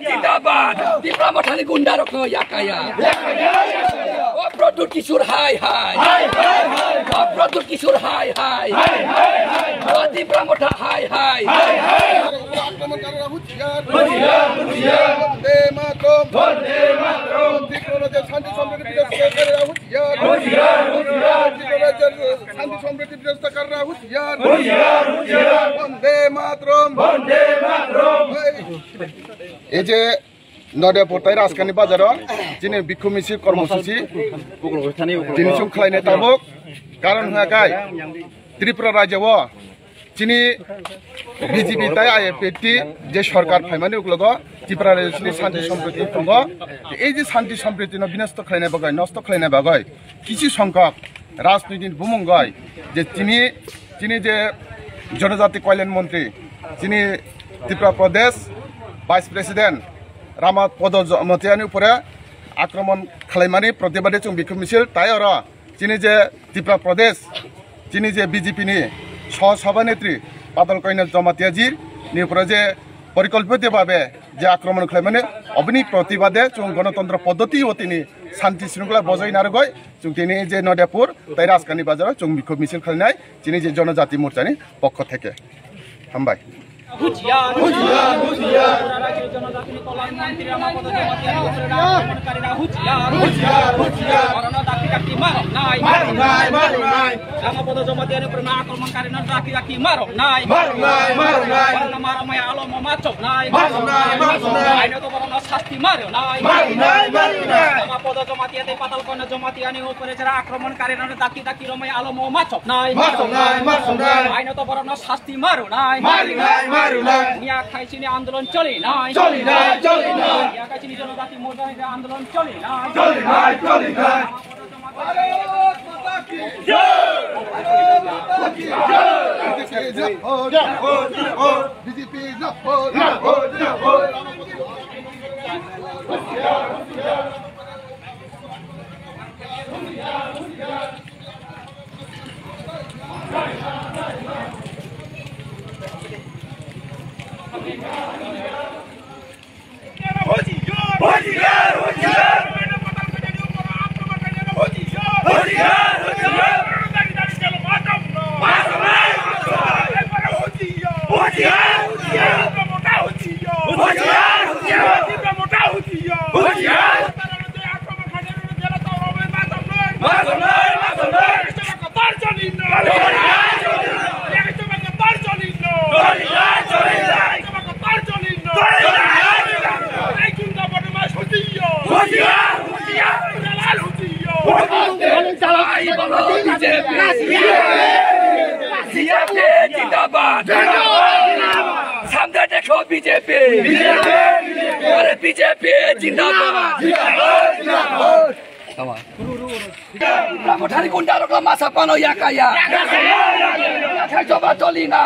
जिंदाबाद टिपरा मठानी गुंडा रखो याकाया ओ प्रदुर किशोर हाय हाय ओ प्रदुर किशोर हाय हाय ओ टिपरा मठा हाय हाय वंदे मातरम टिपरा शांति समृद्धि शांति समृद्धि व्यवस्था कर रहा हूँ वंदे मातरम এই যে নদিয়াপুর তাই রাজকানি বাজারও যিনি বিক্ষোভ মিছিল কর্মসূচি যিনি খালাইনাय তাবক কারণ হওয়াকাय ত্রিপুরা রাজ্যও যিনি বিজেপি তাই আইএফএটি যে সরকার ফাইমানি উগলগ ত্রিপুরা রাজ্যनि শান্তি সম্প্রীতি দङ এই যে শান্তি সম্প্রীতি বিনষ্ট খালাইनाय বাগै নষ্ট খালাইनाय বাগै কিছু সংখ্যক রাজনৈতিক বুমঙ্গয় যে যিনি যে জনজাতি কল্যাণ মন্ত্রী যিনি ত্রিপুরা প্রদেশ ভাইস প্রেসিডেন্ট रामा पद जमातियानि ऊपर आक्रमण खालामनानै प्रतिबादे जों बिखोब मिছিল ताय आरो जिनि जे त्रिपुरा प्रदेश जिनि जे बीजेपी सह सभानेत्री बादल कन्या जमातियाजी नि ऊपर जे परिकल्पित भावे जे आक्रमण खालामनानै अबनि प्रतिबादे जों गणतंत्र पद्धति वतीनि शांति शृंखला बजाय नारगय जों दिनै जे नदियापुर ताय राजकानि बाजाराव जों बिखोब मिছিল खालामनाय जिनि जे जनजाति मोर्चानि पक्ष থেকে हामबाय Hujian, hujian, hujian. जनजाति कल्याण मंत्री रामा पद जमातियानि ऊपर आक्रमणकारीरा हुजियान, हुजियान, हुजियान. करना दाखी मारक नाय, मारक नाय, मारक नाय. रामा पद जमातियानि ऊपर आक्रमणकारीना दाखी मारक नाय, मारक नाय, मारक नाय. करना मारमाय आलो माचक नाय, मारक नाय, मारक नाय. आइनो तो करना शास्ति मारो नाय, मारक नाय, मारक नाय. रामा पद जमातियानि पाताल कन्या जमातियानि ऊपर जरा आक्रमणकारीना दाखी रमाय आलो माचक नाय, मारक नाय, मारक नाय. आइनो तो करना शास्ति मारो नाय, मारक नाय. নিয়া খাইছিনি আন্দোলন চলে নাই চলে নাই চলে নাই নিয়া খাইছিনি জনজাতি মোর্চার আন্দোলন চলে নাই চলে নাই চলে নাই ভারত মাতা কি জয় ভারত মাতা কি জয় বিজেপি জিন্দাবাদ जिंदाबाद सामने देखो बीजेपी अरे बीजेपी जिंदाबाद मठारी गुंडा रखो मासा पानो याकाया coba tolina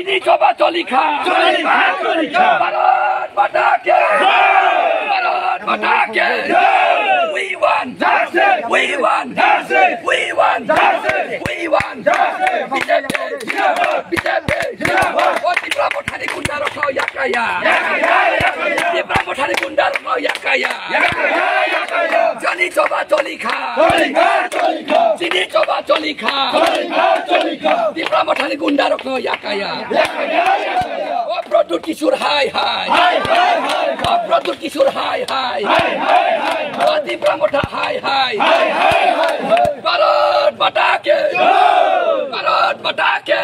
ini coba tolika Barat Batake Barat Batake we won we won we won we won Tipra Motari Gunda rokho yakaya Tipra Motari Gunda rokho yakaya Jani coba tolika Sini coba tolika Tipra Motari Gunda rokho yakaya Oh Pradur Kishore hai hai Oh Pradur Kishore hai hai Oh Tipra Motha hai hai Barat Batake Barat Batake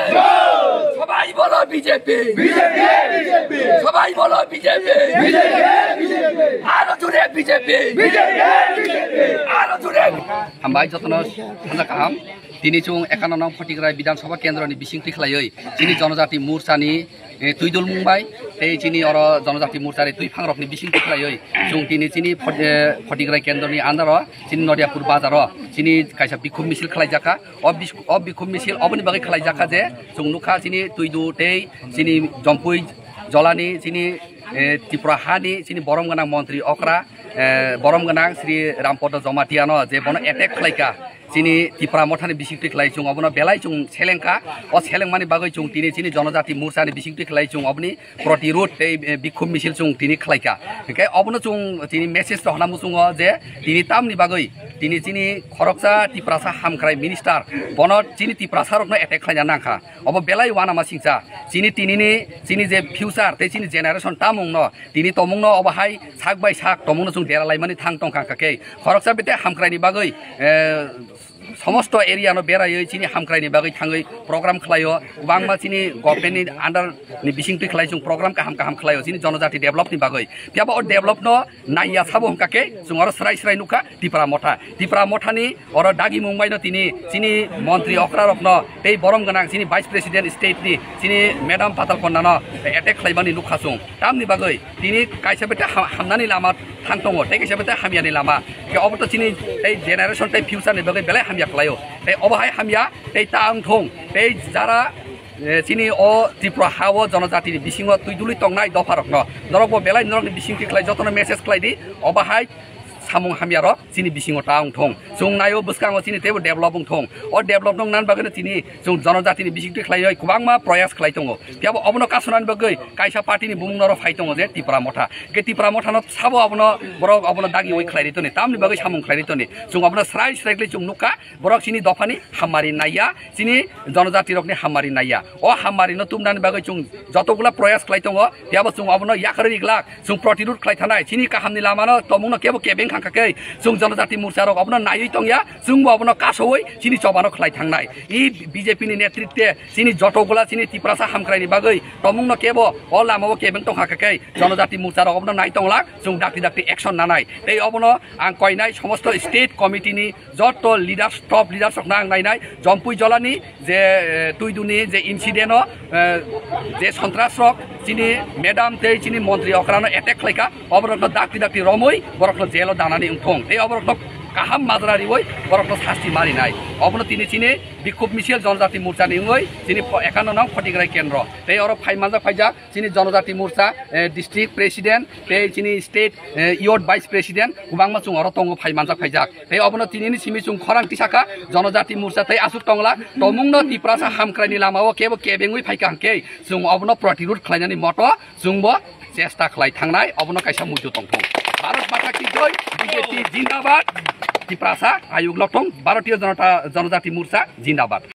সবাই বলো BJP BJP সবাই বলো BJP BJP আরো জোরে BJP BJP আরো জোরে হামবাই যতন সানজা কাহাম তিনি চুং 51 নং ফটিগ্রাই বিধানসভা কেন্দ্রনি বিসিংতি খালাই যিনি জনজাতি মোর্চানি তুইদুল মুম্বাই এই যিনি অর জনজাতি মোর্চারে তুই ফাংরকনি বিসিংতি খালাই চুং তিনি যিনি ফটিগ্রাই কেন্দ্রনি আন্দার যিনি নদিয়াপুর বাজার যিনি কাইসা বিক্ষোভ মিছিল খালাই জাকা অ বিক্ষোভ মিছিল অবনি বাগै খালাই জাকা যে চুং নুখা যিনি তুইদু তেই যিনি জম্পুই জলানি যিনি ত্রিপুরা হানি যিনি বরম গোনাं মন্ত্রী অকরা বরম গোনাं শ্রী রামপদ জমাতিয়ানো যে বন এটেক খালাইকা চিনি ত্রিপুরা মঠানি বিসিংটি খেলাই চুং অবনো বেলাই চুং সেলেংকা ও সেলেংমানি বাগৈ চুং তিনি চিনি জনজাতি মোর্চানি বিসিংটি খেলাই চুং অবনি প্রতিরোধ এই বিক্ষোভ মিছিল চুং তিনি খেলাইকা একে অবনো চুং তিনি মেসেজ হনামু চুং যে তিনি তামনি বাগৈ তিনি চিনি খরকসা ত্রিপুরাসা হামক্রাই মিনিস্টার বন চিনি ত্রিপুরাসা রকম এটেক খাইনা নাখা অব বেলাই ওয়ানামা সিংসা চিনি তিনিনি চিনি যে ফিউচার তে চিনি জেনারেশন তামুং ন তিনি তমুং ন অবহাই সাক বাই সাক তমুং চুং দেরালাইমানি থাং টংকা কাকে খরকসা বেতে হামক্রাইনি বাগৈ সমস্ত এরিয়া বেড়াই চিনি হামক্রাইনি বাগৈ थाङै प्रग्राम खलायो बांमा चिनि गभर्नमेन्टनि आन्डार नि बिसिंथि खलायजों प्रग्राम काहाम खलायो चिनि जनजाति डेभलपनि बागै त्याबो डेभलप न नाइया साबो हमकाके जों आरो स्राय नुका टिपरा मठानि अर दागि मुंबाइ न तिनि चिनि मन्त्री अक्रा रत्न बै बरम गनां चिनि भाइस प्रेसिडेन्ट स्टेटनि चिनि मेडाम पाताल कन्ना न एटेक खलायबानि नुखासुं तामनि बागै तिनि काइसाबेटा हामनानि लामा थांतङो ते काइसाबेटा हामियानि लामा के अबत चिनि बै जेनारेशन बै फ्यूचरनि बागै बेलाय हामिया खलायो बै अबहाय हामिया बै तां थं बै जारा चिनि अ त्रिपुरा हाव जनजातिनि बिसिङो तुइदुलि तंनाय दफारकनो नरकबो बेलाय नरकनि बिसिंथि खलाय जतन मेसेज खलायदि अबहाय सामुं हामियार चिनि बिसिङो तां थं जों नायो बस्काङो चिनि तेबो डेभलप थं अ डेभलप नंग नान बागै चिनि जों जनजातिनि बिसिंथि खलाय गोबांमा प्रयास खलाय दङो त्याबो अबनो कासुनानि बागै काइसा पार्टीनि बुमुंनर फाइ दङो जे त्रिपुरा मठा के त्रिपुरा मठानो साबो अबनो बरक अबनो दागि ओइ खलाय दितनि तामनि बागै सामुं खलाय दितनि जों अबनो स्रायले जों नुका बरक चिनि दफानि हामारि नाइया चिनि जनजाति रकनि हामारि नाइया अ हामारि न तुमनानि बागै जों जतगुला प्रयास खलाय दङो त्याबो जों अबनो याखरि ग्लाक जों प्रतिरोध खलाय थानाय चिनि काहामनि लामानो तमुंनो केबो केबें खांखाकै जों जनजाति मोर्चा रक अबनो नायै तंया जोंबो अबनो कासोय चिनि चबानो खलाय थांनाय इ बीजेपी नि नेतृत्वे चिनि जतगुला चिनि त्रिपुरासा हामक्राइनि बागै तमुंनो केबो अ लामाबो केबें तंखाकै जनजाति मोर्चा रक अबनो नाय तंला जों दाक्ति एक्शन नानाय तै अबनो आं कयनाय समस्त स्टेट कमिटिनि जत लिडार्स टप लिडार्स रक नां नायनाय जम्पुइ जलानि जे तुइदुनि जे इन्सिडेन्ट जे सन्त्रास रक चिनि मेडाम तै चिनि मन्त्री अक्रानो एटेक खलायका अबरक दाक्ति रमै बरक जेल दानानि उंथं तै अबरक काहाम माजरारि वै बरक शास्ति मारिनाय अबनो तिनि चिनि बिक्षोभ मिছিল जनजाति मोर्चानि वै चिनि 51 नং फटिग्राय केन्द्र तै अर फाइमाजा फाइजा चिनि जनजाति मोर्चा डिस्ट्रिक्ट प्रेसिडेन्ट तै चिनि स्टेट इयर्ड भाइस प्रेसिडेन्ट गोबांमा जों अर तंगो फाइमाजा फाइजाक तै अबनो तिनिनि सिमि जों खरांति साखा जनजाति मोर्चा तै आसुक तंगला तमुंनो त्रिपुरासा हामक्राइनि लामाव केबो केबेङै फाइकांके जों अबनो प्रतिरोध खलायनानि मत जोंबो चेष्टा खलाय थांनाय अबनो काइसा मुद्दु तंथं भारत माता की जय बीजेपी जिंदाबाद त्रिपुरासा आयोग लथं भारतीय जनता जनजाति मोर्चा जिंदाबाद।